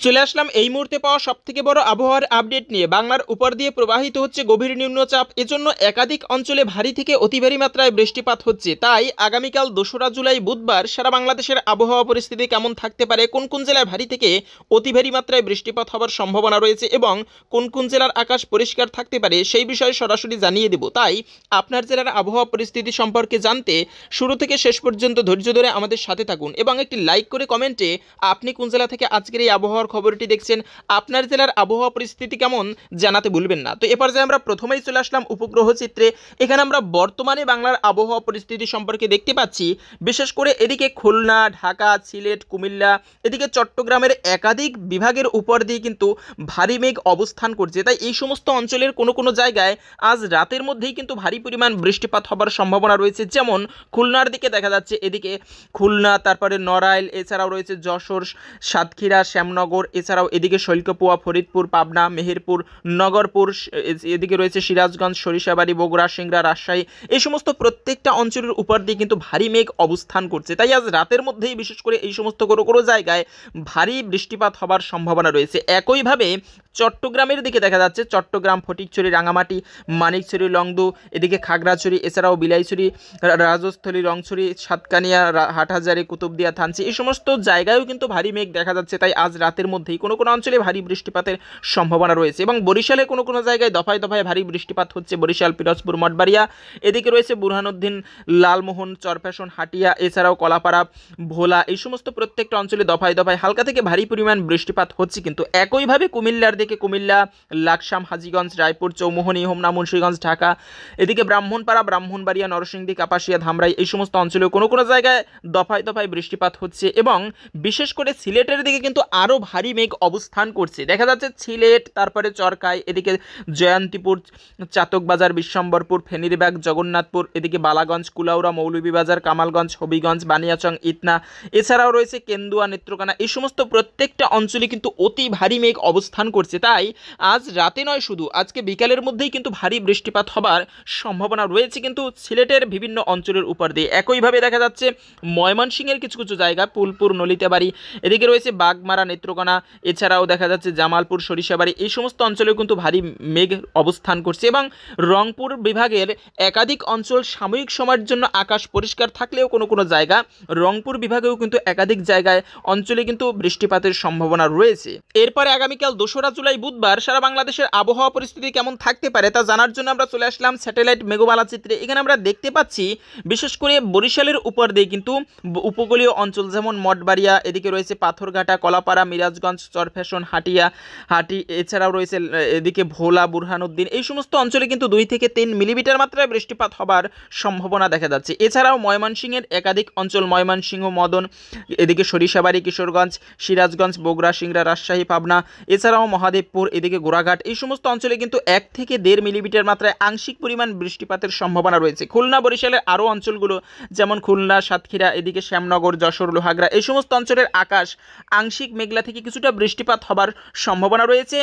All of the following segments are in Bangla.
চলে আসলাম এই মুহূর্তে পাওয়া সবথেকে বড় আবহাওয়ার আপডেট নিয়ে। বাংলার উপর দিয়ে প্রবাহিত হচ্ছে গভীর নিম্নচাপ, এজন্য একাধিক অঞ্চলে ভারী থেকে অতি ভারী মাত্রায় বৃষ্টিপাত হচ্ছে। তাই আগামীকাল 2রা জুলাই বুধবার সারা বাংলাদেশের আবহাওয়া পরিস্থিতি কেমন থাকতে পারে, কোন কোন জেলায় ভারী থেকে অতি ভারী মাত্রায় বৃষ্টিপাত হওয়ার সম্ভাবনা রয়েছে এবং কোন কোন জেলার আকাশ পরিষ্কার থাকতে পারে সেই বিষয়ে সরাসরি জানিয়ে দেব। তাই আপনার জেলার আবহাওয়া পরিস্থিতি সম্পর্কে জানতে শুরু থেকে শেষ পর্যন্ত ধৈর্য ধরে আমাদের সাথে থাকুন এবং একটি লাইক করে কমেন্টে আপনি কোন জেলা থেকে আজকের এই আবহাওয়ার খবরটি দেখছেন, আপনার জেলার আবহাওয়া পরিস্থিতি কেমন জানাতে ভুলবেন না। তো এবার যে আমরা প্রথমেই চলে আসলাম উপগ্রহ চিত্রে। এখানে আমরা বর্তমানে বাংলার আবহাওয়া পরিস্থিতি সম্পর্কে দেখতে পাচ্ছি, বিশেষ করে এদিকে খুলনা, ঢাকা, সিলেট, কুমিল্লা, এদিকে চট্টগ্রামের একাধিক বিভাগের উপর দিয়ে কিন্তু ভারী মেঘ অবস্থান করছে। তাই এই সমস্ত অঞ্চলের কোনো কোনো জায়গায় আজ রাতের মধ্যেই কিন্তু ভারী পরিমাণ বৃষ্টিপাত হবার সম্ভাবনা রয়েছে। যেমন খুলনার দিকে দেখা যাচ্ছে, এদিকে খুলনা, তারপরে নড়াইল, এছাড়াও রয়েছে যশোর, সাতক্ষীরা, শ্যামনগর, এছাড়াও এদিকে শৈলকুপা, ফরিদপুর, পাবনা, মেহেরপুর, নগরপুর, এদিকে রয়েছে সিরাজগঞ্জ, সরিষাবাড়ি, বগুড়া, সিংড়া, রাজশাহী, এই সমস্ত প্রত্যেকটা অঞ্চলের উপর দিয়ে কিন্তু ভারী মেঘ অবস্থান করছে। তাই আজ রাতের মধ্যেই বিশেষ করে এই সমস্ত কোনো কোনো জায়গায় ভারী বৃষ্টিপাত হবার সম্ভাবনা রয়েছে। একইভাবে চট্টগ্রামের দিকে দেখা যাচ্ছে, চট্টগ্রাম, ফটিকছড়ি, রাঙামাটি, মানিকছড়ি, লংদু, এদিকে খাগড়াছড়ি, এছাড়াও বিলাইছড়ি, রাজস্থলী, রংছড়ি, সাতকানিয়া, হাটহাজারী, কুতুবদিয়া, থানচি, এই সমস্ত জায়গায়ও কিন্তু ভারী মেঘ দেখা যাচ্ছে। তাই আজ রাতের মধ্যেই কোনো কোনো অঞ্চলে ভারী বৃষ্টিপাতের সম্ভাবনা রয়েছে এবং বরিশালে কোনো কোনো জায়গায় দফায় দফায় ভারী বৃষ্টিপাত হচ্ছে। বরিশাল, পিরোজপুর, মঠবাড়িয়া, এদিকে রয়েছে বুরহানুদ্দিন, লালমোহন, চরফ্যাশন, হাটিয়া, এছাড়াও কলাপাড়া, ভোলা, এই সমস্ত প্রত্যেকটা অঞ্চলে দফায় দফায় হালকা থেকে ভারী পরিমাণ বৃষ্টিপাত হচ্ছে। কিন্তু একইভাবে কুমিল্লার দিকে কুমিল্লা, লাকসাম, হাজীগঞ্জ, রায়পুর, চৌমোহনী, হোমনা, মুন্সিগঞ্জ, ঢাকা, এদিকে ব্রাহ্মণপাড়া, ব্রাহ্মণবাড়িয়া, নরসিংদী, কাপাসিয়া, ধামরাই, এই সমস্ত অঞ্চলেও কোনো কোনো জায়গায় দফায় দফায় বৃষ্টিপাত হচ্ছে এবং বিশেষ করে সিলেটের দিকে কিন্তু আরও ভারী মেঘ অবস্থান করছে। দেখা যাচ্ছে সিলেট, তারপরে চরকায়, এদিকে জয়ন্তীপুর, চাতকবাজার, বিশ্বম্বরপুর, ফেনীরবাগ, জগন্নাথপুর, এদিকে বালাগঞ্জ, কুলাউড়া, মৌলভীবাজার, কামালগঞ্জ, হবিগঞ্জ, বানিয়াচং, ইতনা, এছাড়াও রয়েছে কেন্দুয়া, নেত্রকোনা, এই সমস্ত প্রত্যেকটা অঞ্চলে কিন্তু অতি ভারী মেঘ অবস্থান করছে। তাই আজ রাতে নয়, শুধু আজকে বিকালের মধ্যেই কিন্তু ভারী বৃষ্টিপাত হবার সম্ভাবনা রয়েছে কিন্তু সিলেটের বিভিন্ন অঞ্চলের উপর দিয়ে। একইভাবে দেখা যাচ্ছে ময়মনসিংহের কিছু কিছু জায়গা, ফুলপুর, নলিতাবাড়ি, এদিকে রয়েছে বাগমারা, নেত্রকোনা, এছাড়াও দেখা যাচ্ছে জামালপুর, সরিষাবাড়ি, এই সমস্ত অঞ্চলেও কিন্তু ভারী মেঘ অবস্থান করছে এবং রংপুর বিভাগের একাধিক অঞ্চল সাময়িক সময়ের জন্য আকাশ পরিষ্কার থাকলেও কোনো কোনো জায়গা, রংপুর বিভাগেও কিন্তু একাধিক জায়গায় অঞ্চলে কিন্তু বৃষ্টিপাতের সম্ভাবনা রয়েছে। এরপরে আগামীকাল 2রা জুলাই বুধবার সারা বাংলাদেশের আবহাওয়া পরিস্থিতি কেমন থাকতে পারে তা জানার জন্য আমরা চলে আসলাম স্যাটেলাইট মেঘমালা চিত্রে। এখানে আমরা দেখতে পাচ্ছি বিশেষ করে বরিশালের উপর দিয়ে কিন্তু উপকূলীয় অঞ্চল যেমন মঠবাড়িয়া, এদিকে রয়েছে পাথরঘাটা, কলাপাড়া, মিরাজগঞ্জ, চরফ্যাশন, হাটি, এছাড়াও রয়েছে এদিকে ভোলা, বুরহানুদ্দিন, এই সমস্ত অঞ্চলে কিন্তু 2 থেকে 3 মিলিমিটার মাত্রায় বৃষ্টিপাত হবার সম্ভাবনা দেখা যাচ্ছে। এছাড়াও ময়মনসিংহের একাধিক অঞ্চল, ময়মনসিংহ, মদন, এদিকে সরিষাবাড়ি, কিশোরগঞ্জ, সিরাজগঞ্জ, বগুড়া, সিংড়া, রাজশাহী, পাবনা, এছাড়াও মহাদেবপুর, এদিকে গোড়াঘাট, এই সমস্ত অঞ্চলে কিন্তু 1 থেকে 1.5 মিলিমিটার মাত্রায় আংশিক পরিমাণ বৃষ্টিপাতের সম্ভাবনা রয়েছে। খুলনা, বরিশালের আরও অঞ্চলগুলো যেমন খুলনা, সাতক্ষীরা, এদিকে শ্যামনগর, যশোর, লোহাগড়া, এই সমস্ত অঞ্চলের আকাশ আংশিক মেঘলা থেকে কিছুটা বৃষ্টিপাত হবার সম্ভাবনা রয়েছে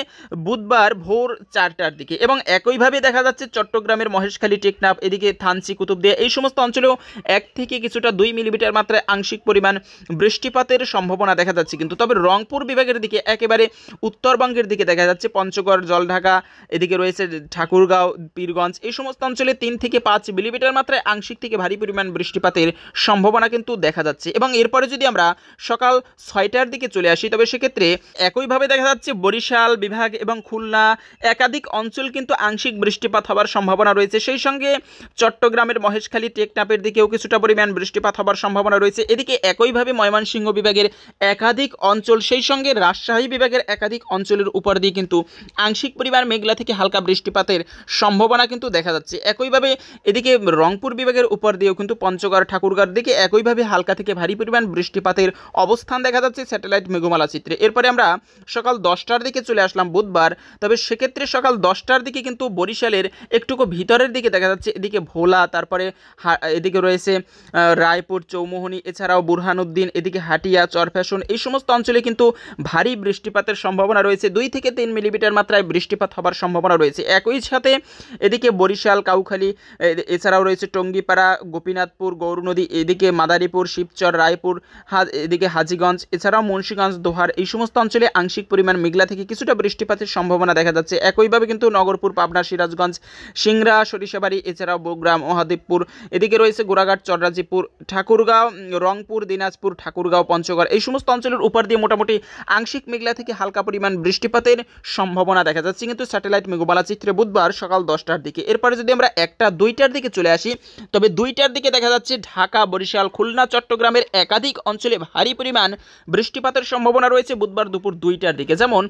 বুধবার ভোর 4টার দিকে এবং একইভাবে দেখা যাচ্ছে চট্টগ্রামের মহেশখালী, টেকনাফ, এদিকে থানচি, কুতুবদিয়া, এই সমস্ত অঞ্চলেও 1 থেকে কিছুটা 2 মিলিমিটার মাত্রায় আংশিক পরিমাণ বৃষ্টিপাতের সম্ভাবনা দেখা যাচ্ছে। কিন্তু তবে রংপুর বিভাগের দিকে একেবারে উত্তরবঙ্গের দিকে দেখা যাচ্ছে পঞ্চগড়, জলঢাকা, এদিকে রয়েছে ঠাকুরগাঁও, পীরগঞ্জ, এই সমস্ত অঞ্চলে 3 থেকে 5 মিলিমিটার মাত্রায় আংশিক থেকে ভারী পরিমাণ বৃষ্টিপাতের সম্ভাবনা কিন্তু দেখা যাচ্ছে। এবং এরপরে যদি আমরা সকাল 6টার দিকে চলে আসি তবে সেক্ষেত্রে একইভাবে দেখা যাচ্ছে বরিশাল বিভাগ এবং খুলনা একাধিক অঞ্চল কিন্তু আংশিক বৃষ্টিপাত হবার সম্ভাবনা রয়েছে। সেই সঙ্গে চট্টগ্রামের মহেশখালী, টেকনাফের দিকেও কিছুটা পরিমাণ বৃষ্টিপাত হবার সম্ভাবনা রয়েছে। এদিকে একইভাবে ময়মনসিংহ বিভাগের একাধিক অঞ্চল, সেই সঙ্গে রাজশাহী বিভাগের একাধিক অঞ্চলের উপর দিয়ে কিন্তু আংশিক পরিমাণ মেঘলা থেকে হালকা বৃষ্টিপাতের সম্ভাবনা কিন্তু দেখা যাচ্ছে। একইভাবে এদিকে রংপুর বিভাগের উপর দিয়েও কিন্তু পঞ্চগড়, ঠাকুরগাঁওর দিকে একইভাবে হালকা থেকে ভারী পরিমাণ বৃষ্টিপাতের অবস্থান দেখা যাচ্ছে স্যাটেলাইট মেঘমালা চিত্রে। এরপরে আমরা সকাল 10টার দিকে চলে আসলাম বুধবার, তবে সেক্ষেত্রে সকাল 10টার দিকে কিন্তু বরিশালের একটুকু ভিতরের দিকে দেখা যাচ্ছে, এদিকে ভোলা, তারপরে এদিকে রয়েছে রায়পুর, চৌমোহনী, এছাড়াও বুরহানুদ্দিন, এদিকে হাটিয়া, চরফ্যাশন, এই সমস্ত অঞ্চলে কিন্তু ভারী বৃষ্টিপাতের সম্ভাবনা রয়েছে। 2 থেকে 3 মিলিমিটার মাত্রায় বৃষ্টিপাত হবার সম্ভাবনা রয়েছে। একই সাথে এদিকে বরিশাল, কাউখালী, এছাড়াও রয়েছে টঙ্গিপাড়া, গোপীনাথপুর, গৌরনদী, এদিকে মাদারীপুর, শিবচর, রায়পুর, এদিকে হাজীগঞ্জ, এছাড়াও মুন্সিগঞ্জ, দোহার, এই সমস্ত অঞ্চলে আংশিক পরিমাণ মেঘলা থেকে কিছুটা বৃষ্টিপাতের সম্ভাবনা দেখা যাচ্ছে। একইভাবে কিন্তু নগরপুর, পাবনা, সিরাজগঞ্জ, সিংড়া, সরিষাবাড়ি, এছাড়াও বগুড়া, মহাদেবপুর, এদিকে রয়েছে গোড়াঘাট, চররাজিপুর, ঠাকুরগাঁও, রংপুর, দিনাজপুর, ঠাকুরগাঁও, পঞ্চগড়, এই সমস্ত অঞ্চলের উপর দিয়ে মোটামুটি আংশিক মেঘলা থেকে হালকা পরিমাণ বৃষ্টিপাতের সম্ভাবনা দেখা যাচ্ছে কিন্তু স্যাটেলাইট মেঘমালা চিত্রে বুধবার সকাল 10টার দিকে। এরপরে যদি আমরা 1টা 2টার দিকে চলে আসি, তবে 2টার দিকে দেখা যাচ্ছে ঢাকা, বরিশাল, খুলনা, চট্টগ্রামের একাধিক অঞ্চলে ভারী পরিমাণ বৃষ্টিপাতের সম্ভাবনা রয়েছে বুধবার দুপুর 2টার দিকে। যেমন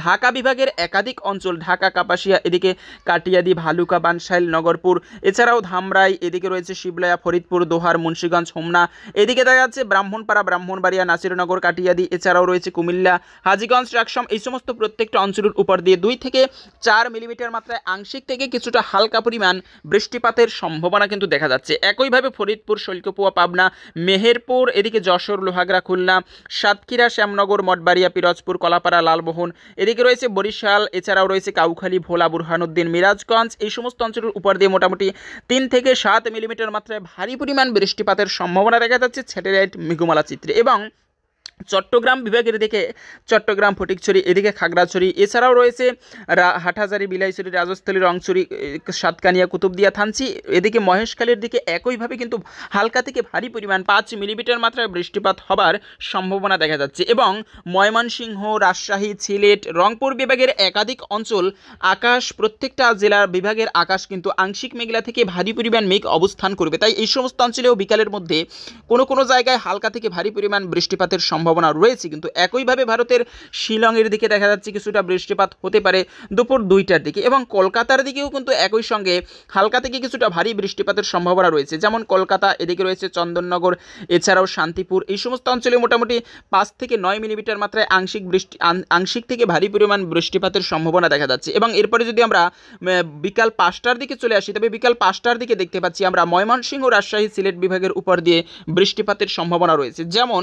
ঢাকা বিভাগের একাধিক অঞ্চল, ঢাকা, কাপাসিয়া, এদিকে কাটিয়াদি, ভালুকা, বানশাইল, নগরপুর, এছাড়াও ধামরাই, এদিকে রয়েছে শিবলয়া, ফরিদপুর, দোহার, মুন্সিগঞ্জ, হোমনা, এদিকে দেখা যাচ্ছে ব্রাহ্মণপাড়া, ব্রাহ্মণবাড়িয়া, নাসিরনগর, কাটিয়াদি, এছাড়াও রয়েছে কুমিল্লা, হাজীগঞ্জ, রাকসম, এই সমস্ত প্রত্যেকটা অঞ্চলের উপর দিয়ে 2 থেকে 4 মিলিমিটার মাত্রায় আংশিক থেকে কিছুটা হালকা পরিমাণ বৃষ্টিপাতের সম্ভাবনা কিন্তু দেখা যাচ্ছে। একইভাবে ফরিদপুর, শৈলকুপা, পাবনা, মেহেরপুর, এদিকে যশোর, লোহাগড়া, খুলনা, সাতক্ষীরা, শ্যামনগর, মঠবাড়িয়া, পিরোজপুর, কলাপাড়া, লালমোহন, এদিকে রয়েছে বরিশাল, এছাড়াও রয়েছে কাউখালী, ভোলা, বুরহানুদ্দিন, মিরাজগঞ্জ, এই সমস্ত অঞ্চলের উপর দিয়ে মোটামুটি 3 থেকে 7 মিলিমিটার মাত্রায় ভারী পরিমাণ বৃষ্টিপাতের সম্ভাবনা দেখা যাচ্ছে স্যাটেলাইট মেঘমালা চিত্রে। এবং চট্টগ্রাম বিভাগের দিকে চট্টগ্রাম, ফটিকছড়ি, এদিকে খাগড়াছড়ি, এছাড়াও রয়েছে হাটহাজারী, বিলাইছড়ি, রাজস্থলী, রংছড়ি, সাতকানিয়া, কুতুবদিয়া, থানচি, এদিকে মহেশখালীর দিকে একইভাবে কিন্তু হালকা থেকে ভারী পরিমাণ 5 মিলিমিটার মাত্রায় বৃষ্টিপাত হবার সম্ভাবনা দেখা যাচ্ছে। এবং ময়মনসিংহ, রাজশাহী, সিলেট, রংপুর বিভাগের একাধিক অঞ্চল আকাশ, প্রত্যেকটা জেলার বিভাগের আকাশ কিন্তু আংশিক মেঘলা থেকে ভারী পরিমাণ মেঘ অবস্থান করবে। তাই এই সমস্ত অঞ্চলেও বিকালের মধ্যে কোনো জায়গায় হালকা থেকে ভারী পরিমাণ বৃষ্টিপাতের সম্ভাবনা রয়েছে। কিন্তু একইভাবে ভারতের শিলংয়ের দিকে দেখা যাচ্ছে কিছুটা বৃষ্টিপাত হতে পারে দুপুর 2টার দিকে। এবং কলকাতার দিকেও কিন্তু একই সঙ্গে হালকা থেকে কিছুটা ভারী বৃষ্টিপাতের সম্ভাবনা রয়েছে। যেমন কলকাতা, এদিকে রয়েছে চন্দননগর, এছাড়াও শান্তিপুর, এই সমস্ত অঞ্চলে মোটামুটি 5 থেকে 9 মিলিমিটার মাত্রায় আংশিক থেকে ভারী পরিমাণ বৃষ্টিপাতের সম্ভাবনা দেখা যাচ্ছে। এবং এরপরে যদি আমরা বিকাল 5টার দিকে চলে আসি, তবে বিকাল 5টার দিকে দেখতে পাচ্ছি আমরা ময়মনসিংহ, রাজশাহী, সিলেট বিভাগের উপর দিয়ে বৃষ্টিপাতের সম্ভাবনা রয়েছে। যেমন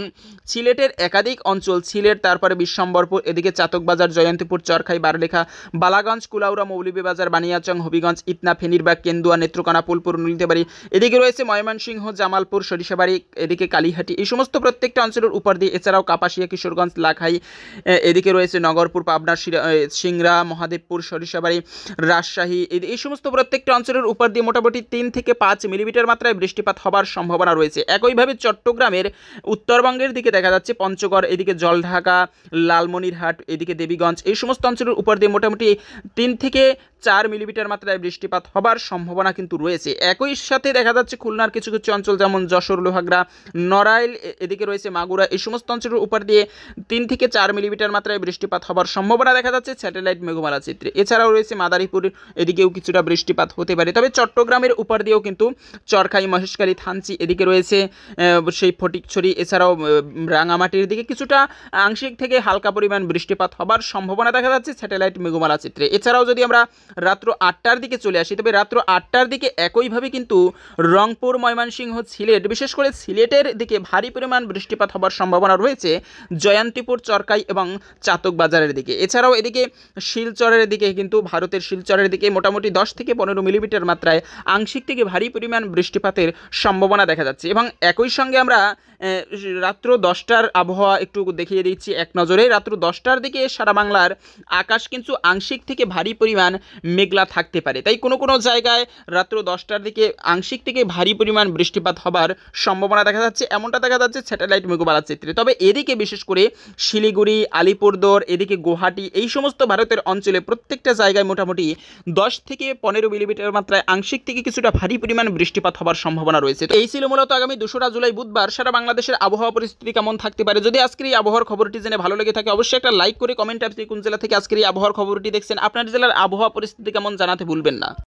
সিলেটের একাধিক অঞ্চল, সিলেট, তারপরে বিশ্বম্বরপুর, এদিকে চাতকবাজার, জয়ন্তীপুর, চরখাই, বারলেখা, বালাগঞ্জ, কুলাউড়া, মৌলভীবাজার, বানিয়াচং, হবিগঞ্জ, ইতনা, ফেনীরবাগ, কেন্দুয়া, নেত্রকোনা, ফুলপুর, নীলতেবাড়ি, এদিকে রয়েছে ময়মনসিংহ, জামালপুর, সরিষাবাড়ি, এদিকে কালীহাটি, এই সমস্ত প্রত্যেকটা অঞ্চলের উপর দিয়ে, এছাড়াও কাপাসিয়া, কিশোরগঞ্জ, লাখাই, এদিকে রয়েছে নগরপুর, পাবনা, সিংড়া, মহাদেবপুর, সরিষাবাড়ি, রাজশাহী, এই সমস্ত প্রত্যেকটা অঞ্চলের উপর দিয়ে মোটামুটি 3 থেকে 5 মিলিমিটার মাত্রায় বৃষ্টিপাত হবার সম্ভাবনা রয়েছে। একইভাবে চট্টগ্রামের উত্তরবঙ্গের দিকে দেখা যাচ্ছে পঞ্চগড়, এদিকে জলঢাকা, লালমনিরহাট, এদিকে দেবীগঞ্জ, এই সমস্ত অঞ্চলের উপর দিয়ে মোটামুটি 3 থেকে 4 মিলিমিটার মাত্রায় বৃষ্টিপাত হবার সম্ভাবনা কিন্তু রয়েছে। একই সাথে দেখা যাচ্ছে খুলনার কিছু অঞ্চল, যেমন যশোর, লোহাগড়া, নড়াইল, এদিকে রয়েছে মাগুরা, এই সমস্ত অঞ্চলের উপর দিয়ে 3 থেকে 4 মিলিমিটার মাত্রায় বৃষ্টিপাত হবার সম্ভাবনা দেখা যাচ্ছে স্যাটেলাইট মেঘমালা চিত্রে। এছাড়াও রয়েছে মাদারীপুর, এদিকেও কিছুটা বৃষ্টিপাত হতে পারে। তবে চট্টগ্রামের উপর দিয়েও কিন্তু চরখাই, মহেশখালী, থানচি, এদিকে রয়েছে সেই ফটিকছড়ি, এছাড়াও রাঙামাটির দিকে কিছুটা আংশিক থেকে হালকা পরিমাণ বৃষ্টিপাত হবার সম্ভাবনা দেখা যাচ্ছে স্যাটেলাইট মেঘমালা চিত্রে। এছাড়াও যদি আমরা রাত্র 8টার দিকে চলে আসি, তবে রাত্র 8টার দিকে একইভাবে কিন্তু রংপুর, ময়মনসিংহ, সিলেট, বিশেষ করে সিলেটের দিকে ভারী পরিমাণ বৃষ্টিপাত হবার সম্ভাবনা রয়েছে জয়ন্তীপুর, চরকাই এবং চাতকবাজারের দিকে। এছাড়াও এদিকে শিলচরের দিকে কিন্তু ভারতের শিলচরের দিকে মোটামুটি 10 থেকে 15 মিলিমিটার মাত্রায় আংশিক থেকে ভারী পরিমাণ বৃষ্টিপাতের সম্ভাবনা দেখা যাচ্ছে। এবং একই সঙ্গে আমরা রাত্র 10টার আবহাওয়া একটু দেখিয়ে দিচ্ছি এক নজরে। রাত্র 10টার দিকে সারা বাংলার আকাশ কিন্তু আংশিক থেকে ভারী পরিমাণ মেঘলা থাকতে পারে। তাই কোনো জায়গায় রাত্র 10টার দিকে আংশিক থেকে ভারী পরিমাণ বৃষ্টিপাত হবার সম্ভাবনা দেখা যাচ্ছে, এমনটা দেখা যাচ্ছে স্যাটেলাইট মেঘমালা চিত্রে। তবে এদিকে বিশেষ করে শিলিগুড়ি, আলিপুরদুয়ার, এদিকে গুয়াহাটি, এই সমস্ত ভারতের অঞ্চলে প্রত্যেকটা জায়গায় মোটামুটি 10 থেকে 15 মিলিমিটার মাত্রায় আংশিক থেকে কিছুটা ভারী পরিমাণ বৃষ্টিপাত হবার সম্ভাবনা রয়েছে। এই ছিল মূলত আগামী 2রা জুলাই বুধবার সারা বাংলাদেশের আবহাওয়া পরিস্থিতি কেমন থাকতে পারে। যদি আজকের এই আবহাওয়ার খবরটি জেনে ভালো লেগে থাকে অবশ্যই একটা লাইক করে কমেন্ট আপনি কোন জেলা থেকে আজকের এই আবহাওয়ার খবরটি দেখছেন, আপনার জেলার আবহাওয়া পরিস্থিতি কেমন জানাতে ভুলবেন না।